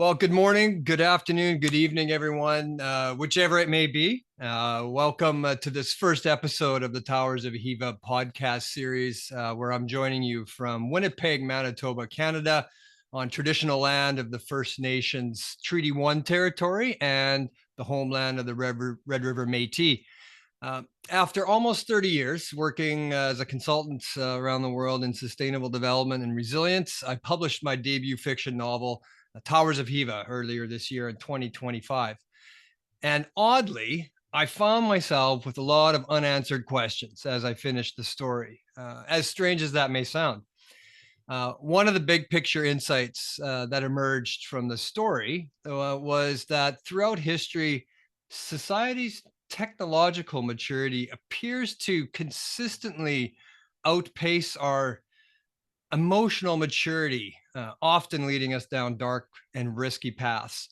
Well, good morning, good afternoon, good evening, everyone, whichever it may be. Welcome to this first episode of the Towers of Hiva podcast series, where I'm joining you from Winnipeg, Manitoba, Canada, on traditional land of the First Nations Treaty 1 territory and the homeland of the Red River Métis. After almost 30 years working as a consultant around the world in sustainable development and resilience, I published my debut fiction novel, Towers of Hiva, earlier this year in 2025. And oddly, I found myself with a lot of unanswered questions as I finished the story, as strange as that may sound. One of the big picture insights that emerged from the story was that throughout history, society's technological maturity appears to consistently outpace our emotional maturity, often leading us down dark and risky paths.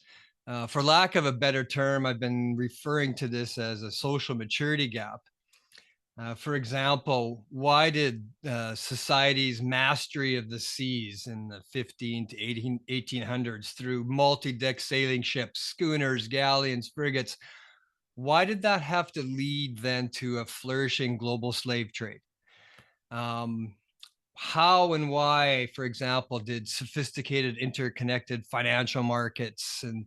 For lack of a better term, I've been referring to this as a social maturity gap. For example, why did society's mastery of the seas in the 15 to 1800s through multi-deck sailing ships, schooners, galleons, frigates, why did that have to lead then to a flourishing global slave trade? How and why, for example, did sophisticated interconnected financial markets and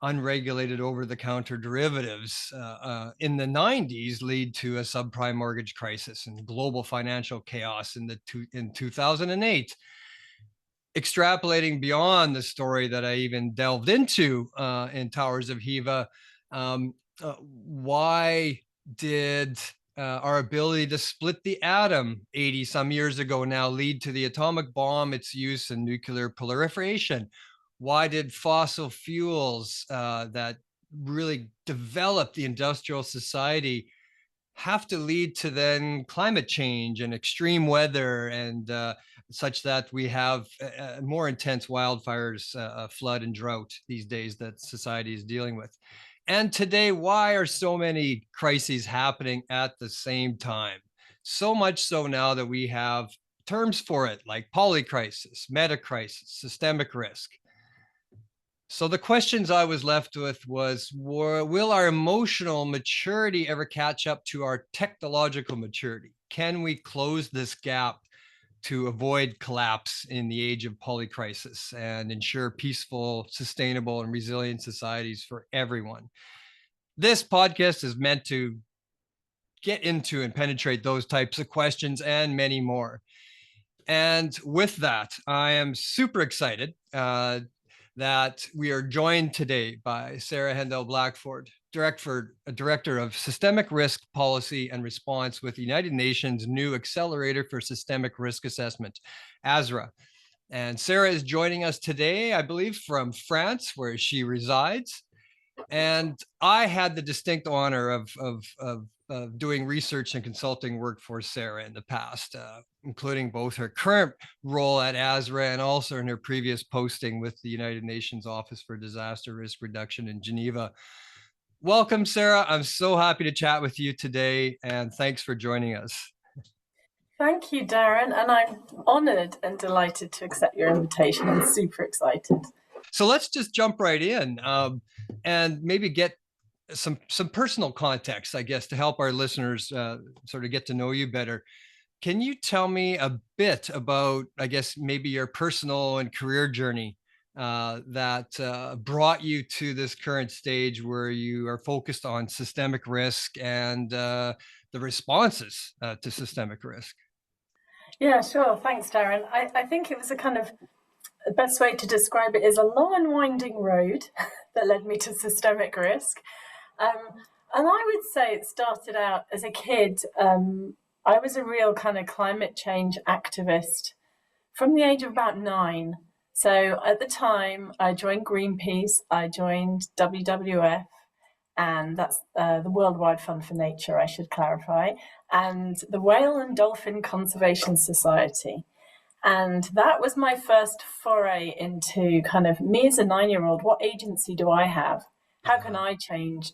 unregulated over-the-counter derivatives in the 90s lead to a subprime mortgage crisis and global financial chaos in 2008? Extrapolating beyond the story that I even delved into in Towers of Hiva, why did our ability to split the atom 80 some years ago now lead to the atomic bomb, its use in nuclear proliferation? Why did fossil fuels that really developed the industrial society have to lead to then climate change and extreme weather and such that we have more intense wildfires, flood and drought these days that society is dealing with? And today, why are so many crises happening at the same time? So much so now that we have terms for it, like polycrisis, metacrisis, systemic risk. So the questions I was left with was, will our emotional maturity ever catch up to our technological maturity? Can we close this gap to avoid collapse in the age of polycrisis and ensure peaceful, sustainable, and resilient societies for everyone? This podcast is meant to get into and penetrate those types of questions and many more. And with that, I am super excited that we are joined today by Sarah Hendel-Blackford, Director of Systemic Risk Policy and Response with the United Nations new Accelerator for Systemic Risk Assessment, ASRA. And Sarah is joining us today, I believe, from France, where she resides. And I had the distinct honor of doing research and consulting work for Sarah in the past, including both her current role at ASRA and also in her previous posting with the United Nations Office for Disaster Risk Reduction in Geneva. Welcome, Sarah. I'm so happy to chat with you today, and thanks for joining us. Thank you, Darren, and I'm honored and delighted to accept your invitation. I'm super excited. So let's just jump right in and maybe get some personal context, I guess, to help our listeners sort of get to know you better. Can you tell me a bit about, I guess, maybe your personal and career journey that brought you to this current stage where you are focused on systemic risk and the responses to systemic risk? Yeah, sure. Thanks, Darren. I think it was the best way to describe it is a long and winding road that led me to systemic risk. And I would say it started out as a kid. I was a real kind of climate change activist from the age of about 9. So at the time, I joined Greenpeace, I joined WWF, and that's the Worldwide Fund for Nature, I should clarify, and the Whale and Dolphin Conservation Society. And that was my first foray into kind of me as a 9-year-old, what agency do I have? How can I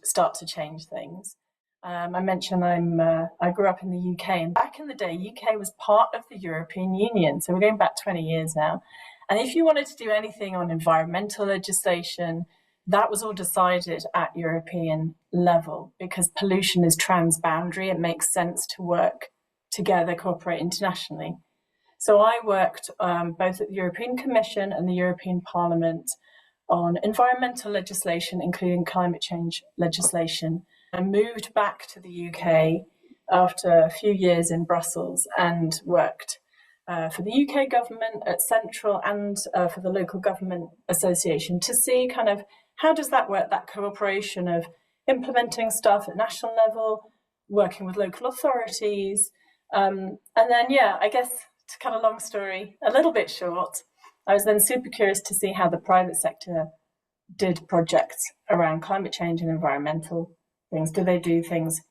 start to change things? I mentioned I grew up in the UK, and back in the day, UK was part of the European Union. So we're going back 20 years now. And if you wanted to do anything on environmental legislation, that was all decided at European level because pollution is transboundary. It makes sense to work together, cooperate internationally. So I worked both at the European Commission and the European Parliament on environmental legislation, including climate change legislation. I moved back to the UK after a few years in Brussels and worked for the UK government at central and for the local government association to see kind of how does that work, that cooperation of implementing stuff at national level, working with local authorities. And then, yeah, I guess to cut a long story a little bit short, I was then super curious to see how the private sector did projects around climate change and environmental things. Do they do things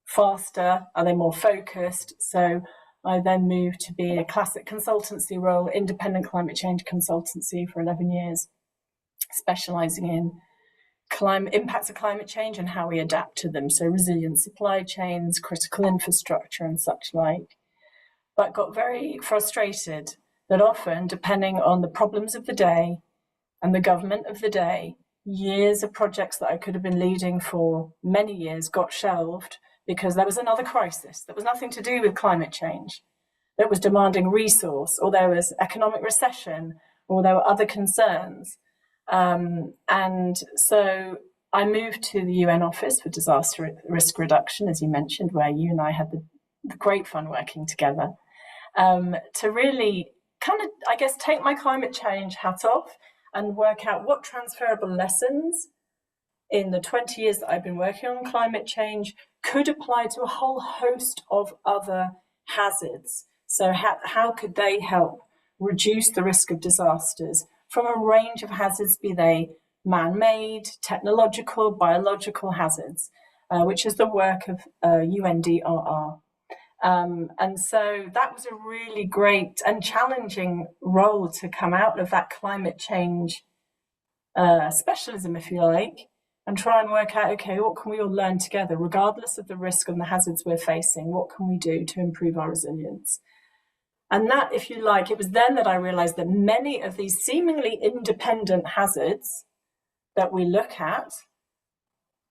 faster? Are they more focused? So I then moved to be a classic consultancy role, independent climate change consultancy for 11 years, specializing in impacts of climate change and how we adapt to them. So resilient supply chains, critical infrastructure and such like. But got very frustrated that often, depending on the problems of the day and the government of the day, years of projects that I could have been leading for many years got shelved because there was another crisis that was nothing to do with climate change, that was demanding resource, or there was economic recession, or there were other concerns. And so I moved to the UN Office for Disaster Risk Reduction, as you mentioned, where you and I had the great fun working together, to really kind of, I guess, take my climate change hat off and work out what transferable lessons in the 20 years that I've been working on climate change could apply to a whole host of other hazards. So how could they help reduce the risk of disasters from a range of hazards, be they man-made, technological, biological hazards, which is the work of UNDRR. And so that was a really great and challenging role to come out of that climate change specialism, if you like, and try and work out, okay, what can we all learn together, regardless of the risk and the hazards we're facing? What can we do to improve our resilience? And that, if you like, it was then that I realized that many of these seemingly independent hazards that we look at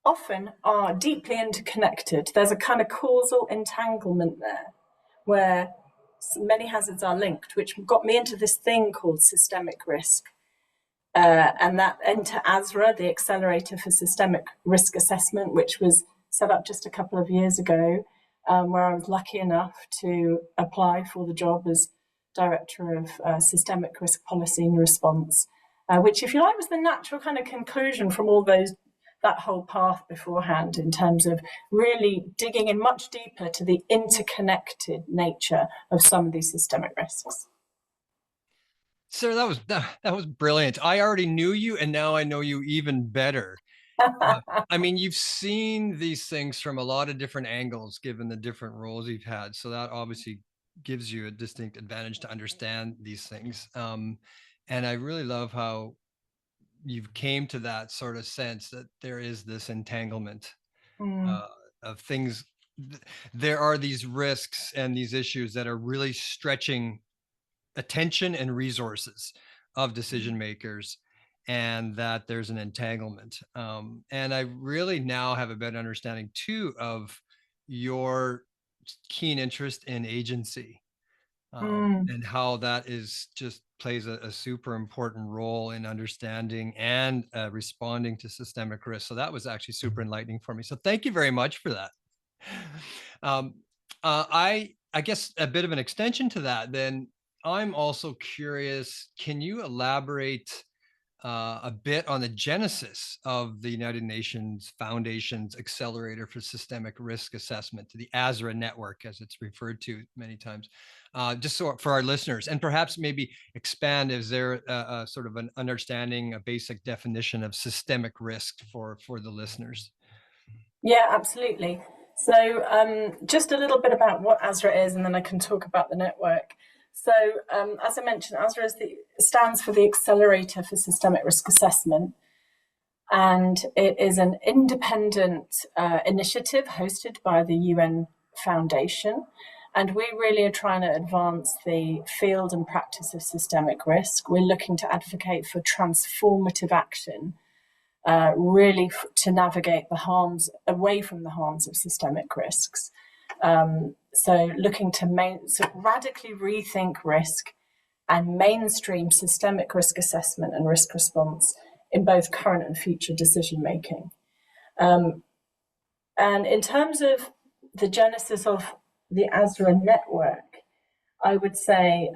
often are deeply interconnected. There's a kind of causal entanglement there where many hazards are linked, which got me into this thing called systemic risk. And that into ASRA, the Accelerator for Systemic Risk Assessment, which was set up just a couple of years ago, where I was lucky enough to apply for the job as Director of Systemic Risk Policy and Response, which, if you like, was the natural kind of conclusion from all that whole path beforehand, in terms of really digging in much deeper to the interconnected nature of some of these systemic risks. Sir, that was brilliant. I already knew you, and now I know you even better. I mean, you've seen these things from a lot of different angles, given the different roles you've had. So that obviously gives you a distinct advantage to understand these things. And I really love how you've came to that sort of sense that there is this entanglement of things. There are these risks and these issues that are really stretching attention and resources of decision makers, and that there's an entanglement. And I really now have a better understanding too of your keen interest in agency, and how that is just plays a super important role in understanding and responding to systemic risk. So that was actually super enlightening for me. So thank you very much for that. I guess a bit of an extension to that, then I'm also curious, can you elaborate a bit on the genesis of the United Nations Foundation's Accelerator for Systemic Risk Assessment, to the ASRA network, as it's referred to many times, just so for our listeners, and perhaps maybe expand, is there a sort of an understanding, a basic definition of systemic risk for the listeners? Yeah, absolutely. So just a little bit about what ASRA is, and then I can talk about the network. So as I mentioned, ASRA stands for the Accelerator for Systemic Risk Assessment, and it is an independent initiative hosted by the UN Foundation. And we really are trying to advance the field and practice of systemic risk. We're looking to advocate for transformative action, really to navigate the harms, away from the harms of systemic risks. So looking to radically rethink risk and mainstream systemic risk assessment and risk response in both current and future decision making. And in terms of the genesis of the ASRA network, I would say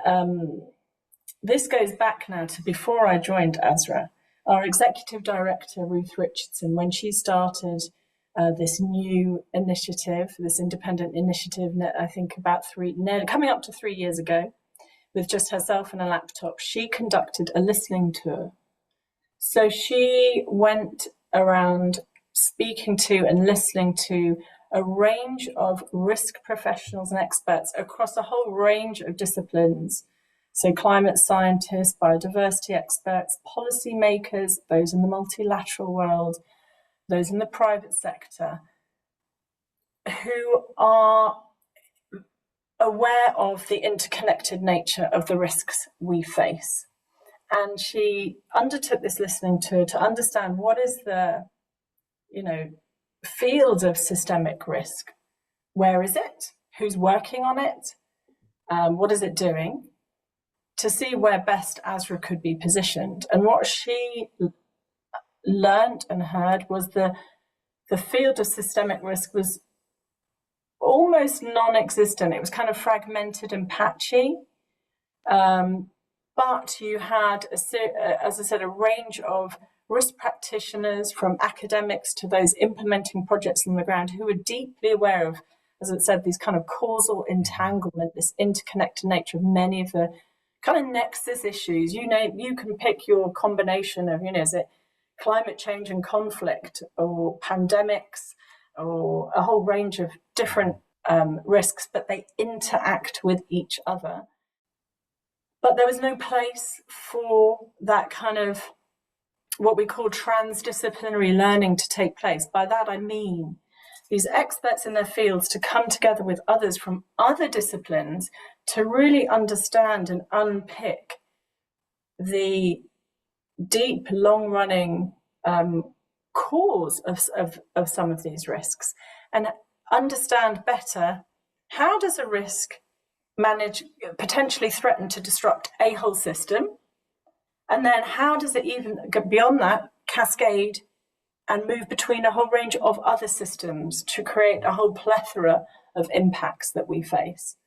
this goes back now to before I joined ASRA. Our executive director, Ruth Richardson, when she started this new initiative, this independent initiative, I think about coming up to 3 years ago, with just herself and a laptop, she conducted a listening tour. So she went around speaking to and listening to a range of risk professionals and experts across a whole range of disciplines. So climate scientists, biodiversity experts, policymakers, those in the multilateral world, those in the private sector, who are aware of the interconnected nature of the risks we face. And she undertook this listening tour to understand what is the, field of systemic risk. Where is it? Who's working on it? What is it doing? To see where best ASRA could be positioned. And what she learned and heard was the field of systemic risk was almost non-existent. It was kind of fragmented and patchy. But you had, as I said, a range of risk practitioners, from academics to those implementing projects on the ground, who were deeply aware of, as I said, these kind of causal entanglement, this interconnected nature of many of the kind of nexus issues. You can pick your combination of, is it climate change and conflict, or pandemics, or a whole range of different risks, but they interact with each other. But there was no place for that kind of what we call transdisciplinary learning to take place. By that I mean these experts in their fields to come together with others from other disciplines to really understand and unpick the deep, long-running cause of some of these risks, and understand better how does a risk potentially threaten to disrupt a whole system, and then how does it even go beyond that, cascade and move between a whole range of other systems to create a whole plethora of impacts that we face.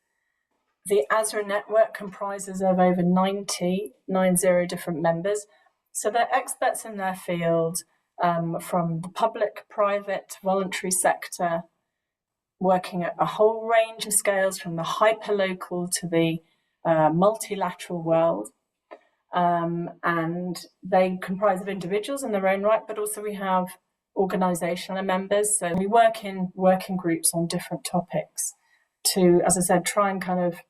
The ASRA network comprises of over 90 different members. So they're experts in their field, from the public, private, voluntary sector, working at a whole range of scales, from the hyperlocal to the multilateral world. And they comprise of individuals in their own right, but also we have organizational members. So we work in working groups on different topics to, as I said, try and kind of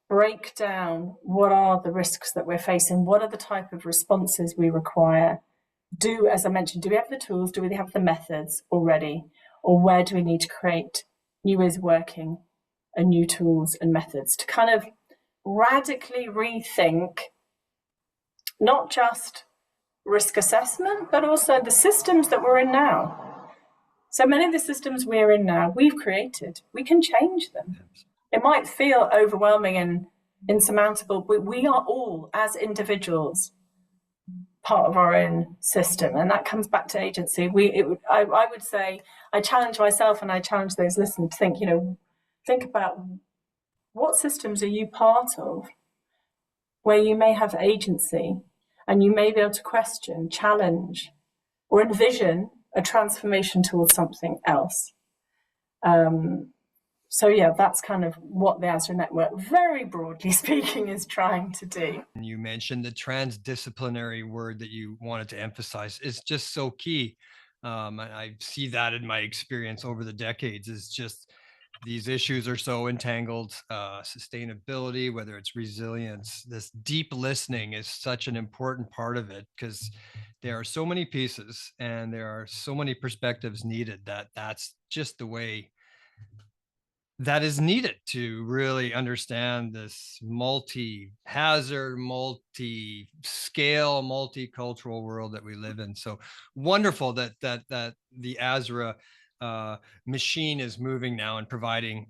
break down what are the risks that we're facing, what are the type of responses we require. As I mentioned, do we have the tools? Do we have the methods already? Or where do we need to create new ways of working and new tools and methods to kind of radically rethink not just risk assessment, but also the systems that we're in now. So many of the systems we're in now, we've created. We can change them. It might feel overwhelming and insurmountable, but we are all, as individuals, part of our own system. And that comes back to agency. I would say, I challenge myself and I challenge those listening to think about what systems are you part of where you may have agency and you may be able to question, challenge, or envision a transformation towards something else. So yeah, that's kind of what the ASRA network, very broadly speaking, is trying to do. You mentioned the transdisciplinary word that you wanted to emphasize. It's just so key. And I see that in my experience over the decades, is just these issues are so entangled. Sustainability, whether it's resilience, this deep listening is such an important part of it, because there are so many pieces and there are so many perspectives needed that's just the way that is needed to really understand this multi-hazard, multi-scale, multicultural world that we live in. So wonderful that the ASRA machine is moving now and providing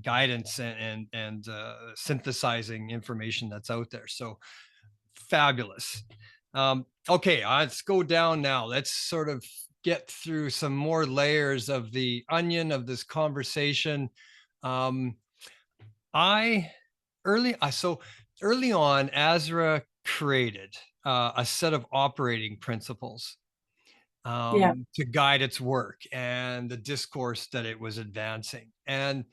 guidance and synthesizing information that's out there. So fabulous. Okay, let's go down now. Let's sort of get through some more layers of the onion of this conversation. Um, I so early on, ASRA created a set of operating principles Yeah, to guide its work and the discourse that it was advancing. And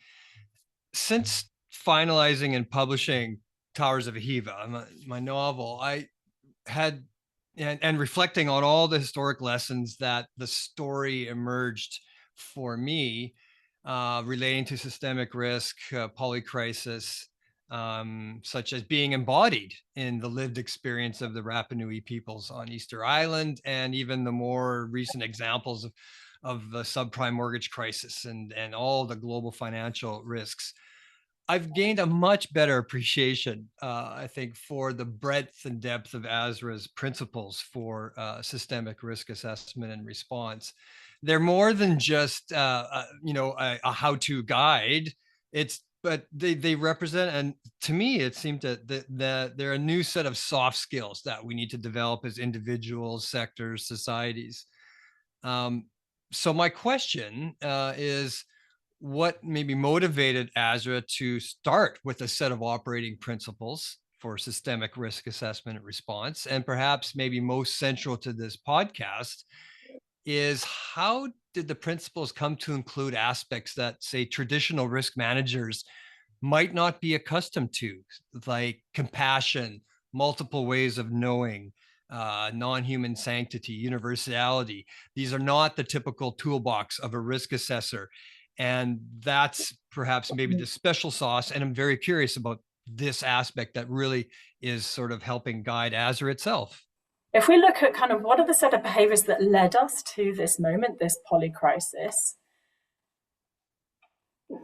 since finalizing and publishing Towers of Hiva, my novel, I had and reflecting on all the historic lessons that the story emerged for me relating to systemic risk, polycrisis, such as being embodied in the lived experience of the Rapa Nui peoples on Easter Island, and even the more recent examples of the subprime mortgage crisis and all the global financial risks. I've gained a much better appreciation, I think, for the breadth and depth of ASRA's principles for systemic risk assessment and response. They're more than just, a how-to guide. But they represent, and to me, it seemed that they're a new set of soft skills that we need to develop as individuals, sectors, societies. Um, so my question is, what maybe motivated ASRA to start with a set of operating principles for systemic risk assessment and response? And perhaps maybe most central to this podcast is, how did the principles come to include aspects that, say, traditional risk managers might not be accustomed to, like compassion, multiple ways of knowing, non-human sanctity, universality. These are not the typical toolbox of a risk assessor. And that's perhaps maybe the special sauce. And I'm very curious about this aspect that really is sort of helping guide ASRA itself. if we look at kind of what are the set of behaviors that led us to this moment, this polycrisis,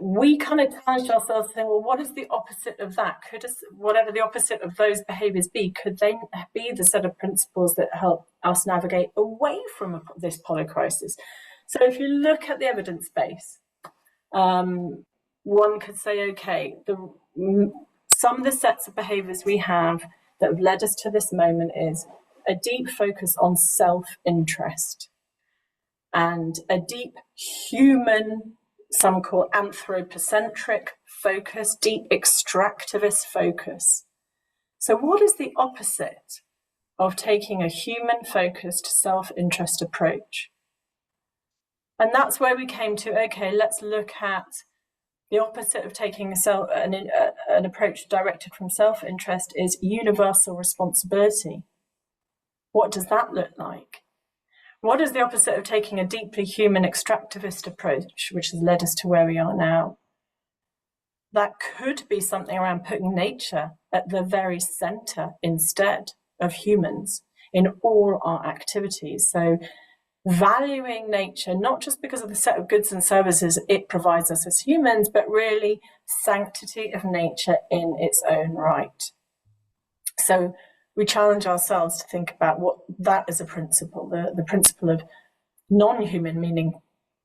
we kind of challenged ourselves saying, well, what is the opposite of that? Could us, whatever the opposite of those behaviors be, could they be the set of principles that help us navigate away from this polycrisis? So if you look at the evidence base, one could say, okay, some of the sets of behaviors we have that have led us to this moment is a deep focus on self-interest and a deep human, some call anthropocentric focus, deep extractivist focus. So what is the opposite of taking a human-focused self-interest approach? And that's where we came to, okay, let's look at the opposite of taking an approach directed from self-interest is universal responsibility. What does that look like? What is the opposite of taking a deeply human extractivist approach, which has led us to where we are now? That could be something around putting nature at the very center instead of humans in all our activities. So valuing nature, not just because of the set of goods and services it provides us as humans, but really sanctity of nature in its own right. So we challenge ourselves to think about what that is a principle, the principle of non-human, meaning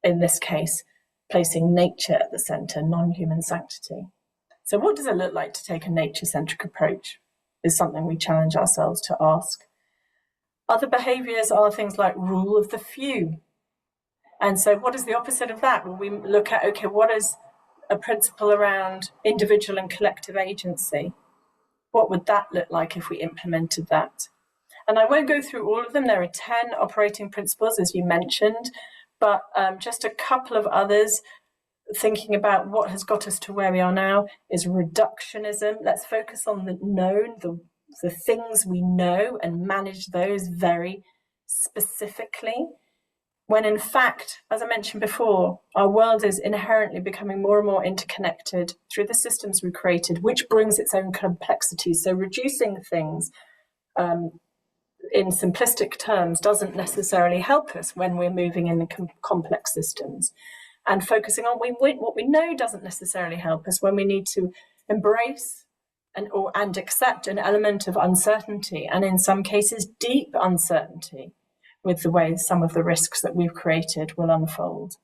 in this case, placing nature at the center, non-human sanctity. So what does it look like to take a nature-centric approach is something we challenge ourselves to ask. Other behaviors are things like rule of the few. And so what is the opposite of that? Well, we look at, okay, what is a principle around individual and collective agency? What would that look like if we implemented that? And I won't go through all of them. There are 10 operating principles, as you mentioned, but just a couple of others. Thinking about what has got us to where we are now is reductionism. Let's focus on the known, the things we know, and manage those very specifically. When in fact, as I mentioned before, our world is inherently becoming more and more interconnected through the systems we created, which brings its own complexity. So reducing things in simplistic terms doesn't necessarily help us when we're moving in the complex systems. and focusing on what we know doesn't necessarily help us, when we need to embrace and accept an element of uncertainty, and in some cases deep uncertainty, with the way some of the risks that we've created will unfold.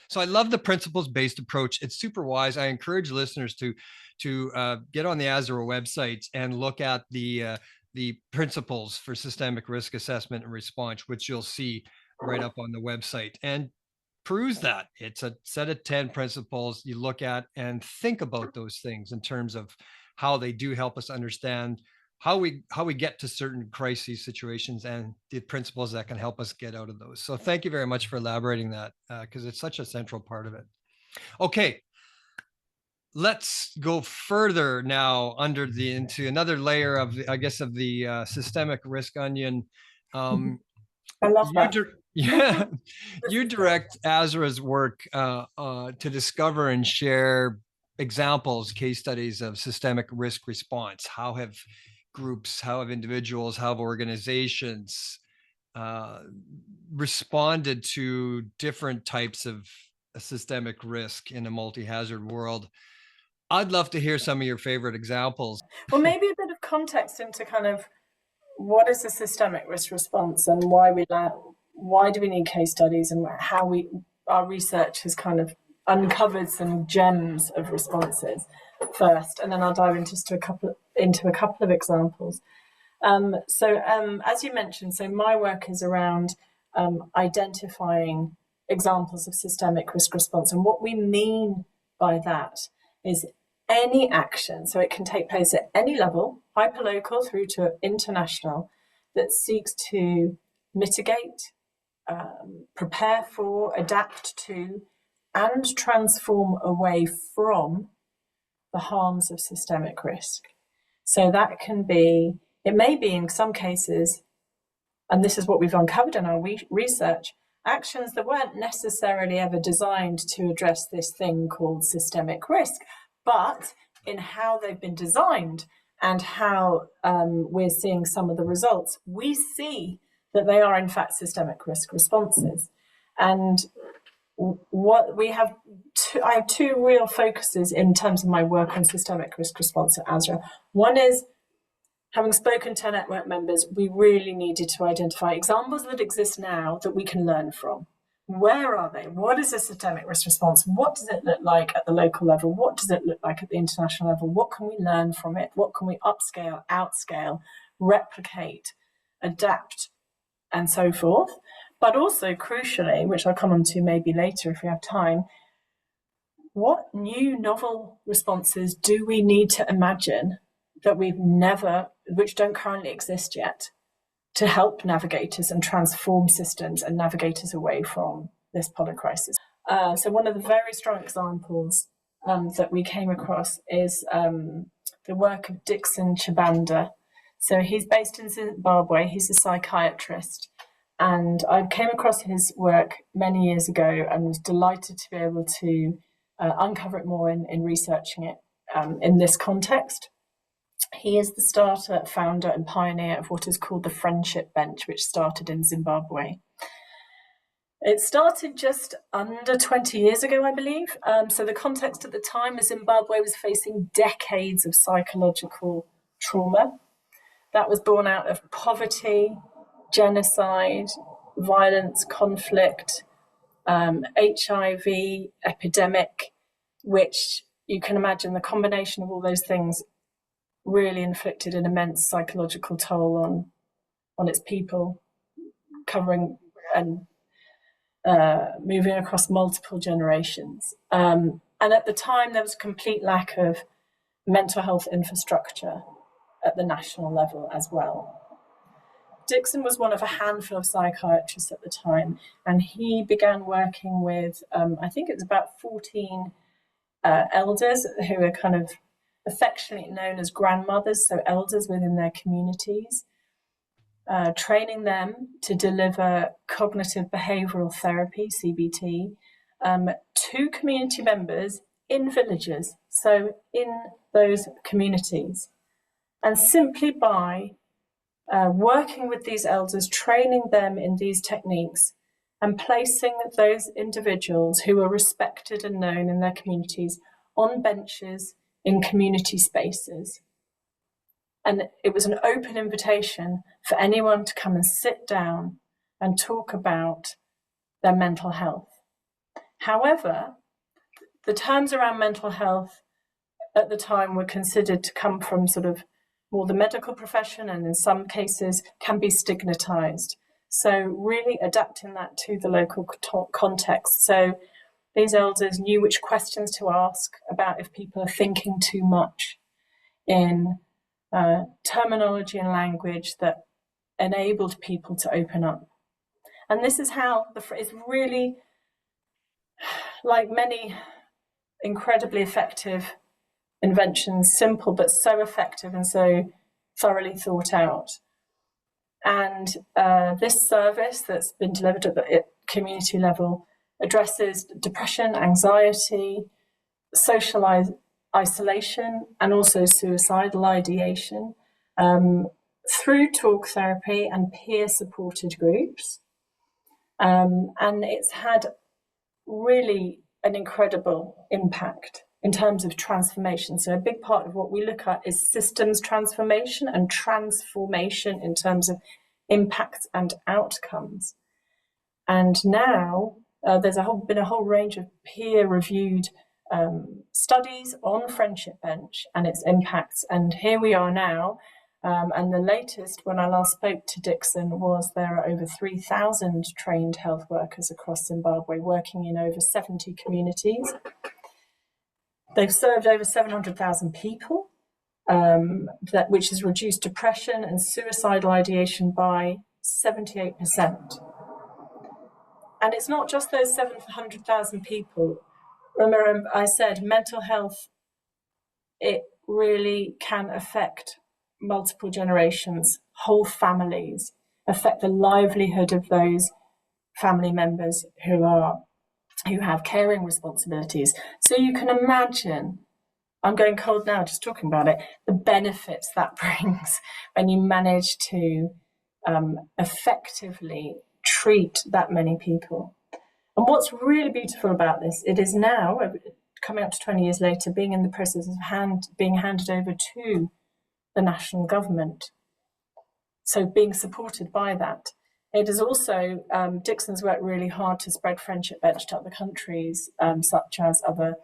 So I love the principles-based approach. It's super wise. I encourage listeners to get on the ASRA website and look at the principles for systemic risk assessment and response, which you'll see right up on the website, and peruse that. It's a set of 10 principles you look at and think about those things in terms of how they do help us understand how we get to certain crisis situations and the principles that can help us get out of those. So thank you very much for elaborating that, because it's such a central part of it. Okay, let's go further now into another layer of I guess of the systemic risk onion. I love that. Yeah, you direct ASRA's work to discover and share examples, case studies of systemic risk response. How have groups, how have individuals, how have organizations responded to different types of systemic risk in a multi-hazard world? I'd love to hear some of your favorite examples. Well, maybe a bit of context into kind of what is a systemic risk response, and why do we need case studies, and how our research has kind of uncovered some gems of responses first, and then I'll dive into a couple of examples. As you mentioned, so my work is around identifying examples of systemic risk response, and what we mean by that is any action, so it can take place at any level, hyperlocal through to international, that seeks to mitigate, prepare for, adapt to, and transform away from the harms of systemic risk. So that it may be in some cases, and this is what we've uncovered in our research, actions that weren't necessarily ever designed to address this thing called systemic risk, but in how they've been designed and how we're seeing some of the results, we see that they are in fact systemic risk responses. And I have two real focuses in terms of my work on systemic risk response at ASRA. One is, having spoken to network members, we really needed to identify examples that exist now that we can learn from. Where are they? What is a systemic risk response? What does it look like at the local level? What does it look like at the international level? What can we learn from it? What can we upscale, outscale, replicate, adapt, and so forth? But also, crucially, which I'll come on to maybe later if we have time, what new novel responses do we need to imagine that which don't currently exist yet, to help navigators and transform systems and navigators away from this polycrisis? So one of the very strong examples that we came across is the work of Dixon Chibanda. So he's based in Zimbabwe. He's a psychiatrist. And I came across his work many years ago and was delighted to be able to uncover it more in researching it in this context. He is the founder and pioneer of what is called the Friendship Bench, which started in Zimbabwe. It started just under 20 years ago, I believe. So the context at the time is Zimbabwe was facing decades of psychological trauma that was born out of poverty, genocide, violence, conflict, HIV epidemic, which you can imagine the combination of all those things really inflicted an immense psychological toll on its people, covering and moving across multiple generations. And at the time, there was a complete lack of mental health infrastructure at the national level as well. Dixon was one of a handful of psychiatrists at the time, and he began working with, I think it was about 14 elders who are kind of affectionately known as grandmothers, so elders within their communities, training them to deliver cognitive behavioral therapy, CBT, to community members in villages, so in those communities. And simply by working with these elders, training them in these techniques, and placing those individuals who are respected and known in their communities on benches in community spaces. And it was an open invitation for anyone to come and sit down and talk about their mental health. However, the terms around mental health at the time were considered to come from sort of more the medical profession, and in some cases can be stigmatized. So really adapting that to the local context. So these elders knew which questions to ask about if people are thinking too much in terminology and language that enabled people to open up. And this is how it's really, like many incredibly effective inventions, simple but so effective and so thoroughly thought out. And this service that's been delivered at the community level addresses depression, anxiety, social isolation, and also suicidal ideation through talk therapy and peer-supported groups. And it's had really an incredible impact in terms of transformation. So a big part of what we look at is systems transformation and transformation in terms of impacts and outcomes. And now there's been a whole range of peer-reviewed studies on Friendship Bench and its impacts. And here we are now. And the latest, when I last spoke to Dixon, was there are over 3,000 trained health workers across Zimbabwe working in over 70 communities. They've served over 700,000 people, which has reduced depression and suicidal ideation by 78%. And it's not just those 700,000 people. Remember, I said mental health, it really can affect multiple generations, whole families, affect the livelihood of those family members who have caring responsibilities. So you can imagine, I'm going cold now just talking about it, the benefits that brings when you manage to effectively treat that many people. And what's really beautiful about this, it is now, coming up to 20 years later, being in the process of being handed over to the national government. So being supported by that. It is also, Dixon's worked really hard to spread Friendship Bench to other countries, such as other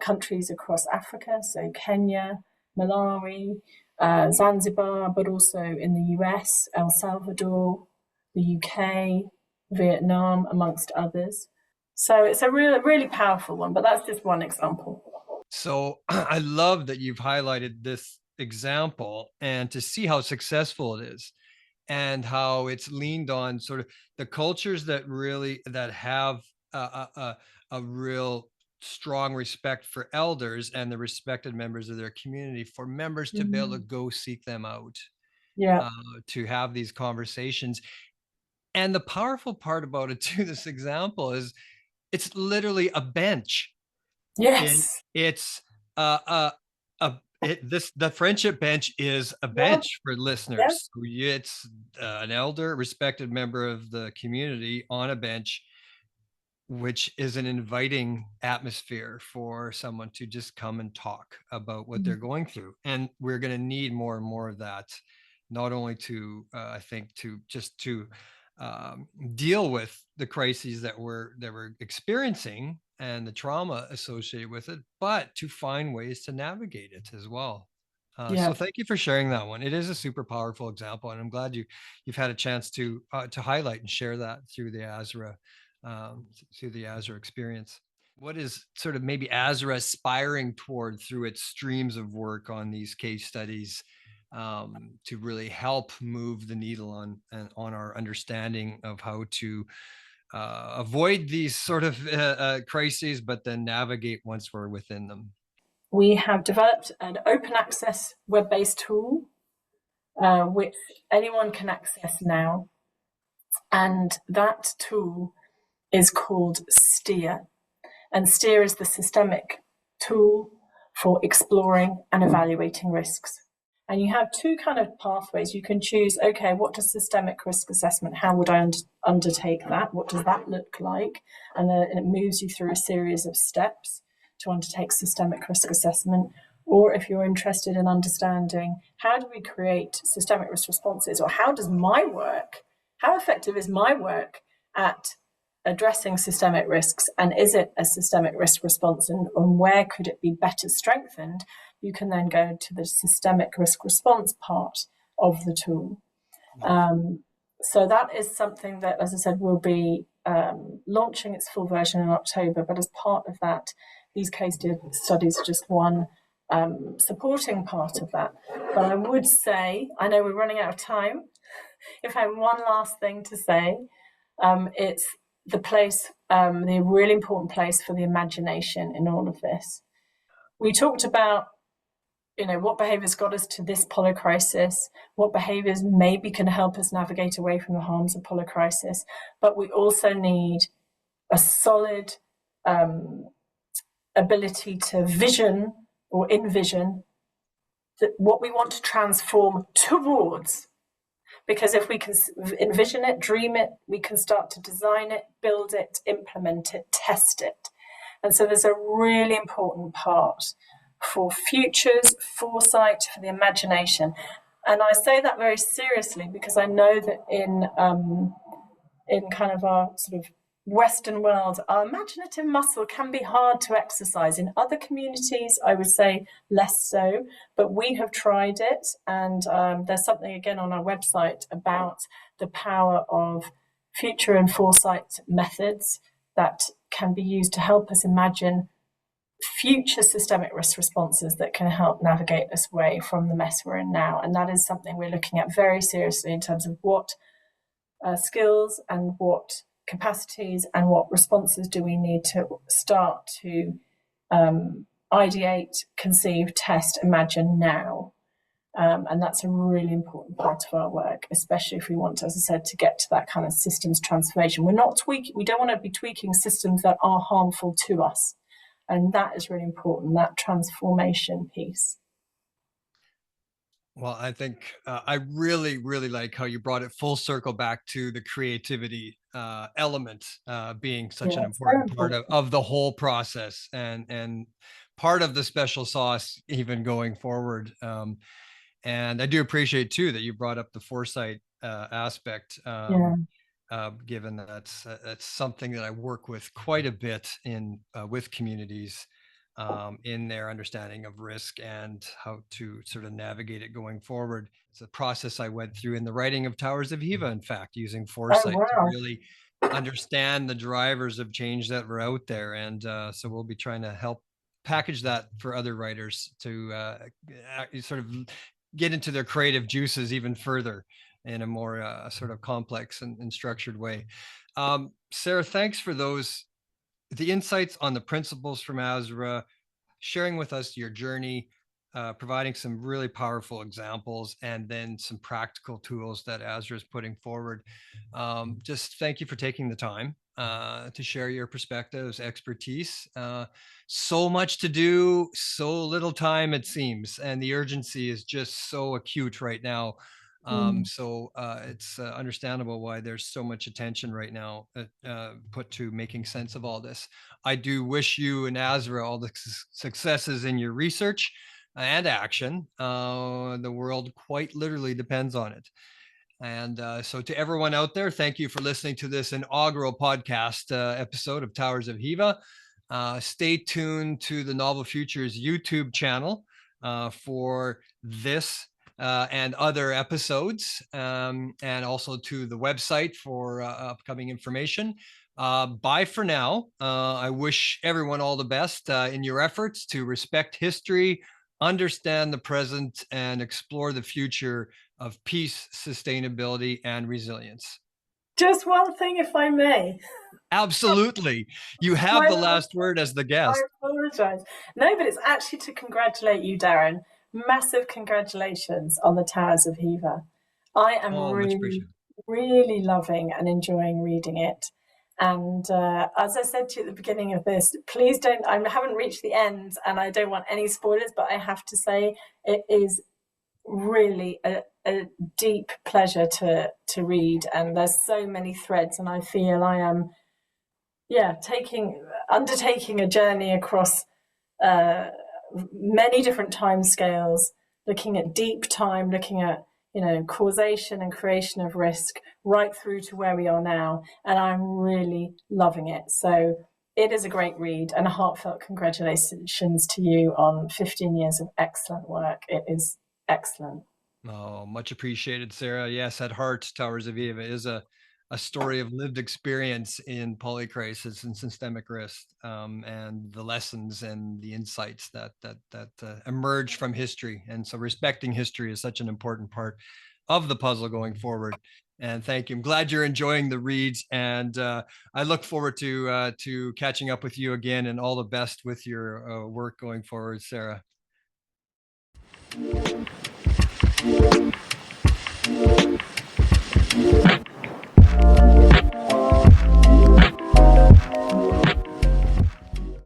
countries across Africa, so Kenya, Malawi, Zanzibar, but also in the US, El Salvador, the UK, Vietnam, amongst others. So it's a really powerful one, but that's just one example. So I love that you've highlighted this example, and to see how successful it is and how it's leaned on sort of the cultures that have a real strong respect for elders and the respected members of their community, for members to be able to go seek them out, to have these conversations. And the powerful part about it too, this example, is it's literally a bench. Yes. It's the Friendship Bench is a bench for listeners. Yep. It's an elder, respected member of the community on a bench, which is an inviting atmosphere for someone to just come and talk about what they're going through. And we're going to need more and more of that, not only to, I think, to deal with the crises that we're experiencing and the trauma associated with it, but to find ways to navigate it as well. So thank you for sharing that one. It is a super powerful example, and I'm glad you've had a chance to highlight and share that through the ASRA experience. What is sort of maybe ASRA aspiring toward through its streams of work on these case studies, to really help move the needle on our understanding of how to avoid these sort of crises, but then navigate once we're within them? We have developed an open access web-based tool, which anyone can access now. And that tool is called STEER. And STEER is the systemic tool for exploring and evaluating risks. And you have two kind of pathways. You can choose, okay, what does systemic risk assessment, how would I undertake that? What does that look like? And then it moves you through a series of steps to undertake systemic risk assessment. Or if you're interested in understanding how do we create systemic risk responses, or how effective is my work at addressing systemic risks, and is it a systemic risk response, and where could it be better strengthened, you can then go to the systemic risk response part of the tool. So that is something that, as I said, will be launching its full version in October. But as part of that, these case studies are just one supporting part of that. But I would say, I know we're running out of time. If I have one last thing to say, it's the place, the really important place for the imagination in all of this. We talked about, what behaviors got us to this polycrisis, what behaviors maybe can help us navigate away from the harms of polycrisis, but we also need a solid ability to vision or envision what we want to transform towards. Because if we can envision it, dream it, we can start to design it, build it, implement it, test it. And so there's a really important part for futures, foresight, for the imagination. And I say that very seriously because I know that in kind of our sort of Western world, our imaginative muscle can be hard to exercise. In other communities, I would say less so, but we have tried it. And there's something, again, on our website about the power of future and foresight methods that can be used to help us imagine future systemic risk responses that can help navigate us away from the mess we're in now. And that is something we're looking at very seriously in terms of what skills and what capacities and what responses do we need to start to ideate, conceive, test, imagine now. And that's a really important part of our work, especially if we want to, as I said, to get to that kind of systems transformation. We don't want to be tweaking systems that are harmful to us. And that is really important, that transformation piece. Well, I think I really, really like how you brought it full circle back to the creativity element being such an important part of the whole process, and part of the special sauce even going forward. And I do appreciate too that you brought up the foresight aspect. Given that that's something that I work with quite a bit in with communities in their understanding of risk and how to sort of navigate it going forward. It's a process I went through in the writing of Towers of Hiva, in fact, using foresight to really understand the drivers of change that were out there. And so we'll be trying to help package that for other writers to sort of get into their creative juices even further in a more sort of complex and structured way. Sarah, thanks for the insights on the principles from ASRA, sharing with us your journey, providing some really powerful examples, and then some practical tools that ASRA is putting forward. Just thank you for taking the time to share your perspectives, expertise. So much to do, so little time, it seems, and the urgency is just so acute right now. So it's understandable why there's so much attention right now put to making sense of all this. I do wish you and ASRA all the successes in your research and action. The world quite literally depends on it. And so to everyone out there, thank you for listening to this inaugural podcast episode of Towers of Hiva. Stay tuned to the Novel Futures YouTube channel for this and other episodes, and also to the website for upcoming information. Bye for now. I wish everyone all the best in your efforts to respect history, understand the present, and explore the future of peace, sustainability, and resilience. Just one thing, if I may. Absolutely. You have the last word as the guest. I apologize. No, but it's actually to congratulate you, Darren. Massive congratulations on the Towers of Hiva. I am really loving and enjoying reading it. And as I said to you at the beginning of this, please I haven't reached the end and I don't want any spoilers, but I have to say it is really a deep pleasure to read, and there's so many threads, and I feel I am, yeah, undertaking a journey across many different time scales, looking at deep time, looking at, causation and creation of risk, right through to where we are now, and I'm really loving it. So it is a great read, and a heartfelt congratulations to you on 15 years of excellent work. It is excellent. Oh, much appreciated, Sarah. Yes, at heart, Towers of Eva is a story of lived experience in polycrisis and systemic risk, and the lessons and the insights that emerge from history. And so, respecting history is such an important part of the puzzle going forward. And thank you. I'm glad you're enjoying the reads, and I look forward to catching up with you again. And all the best with your work going forward, Sarah.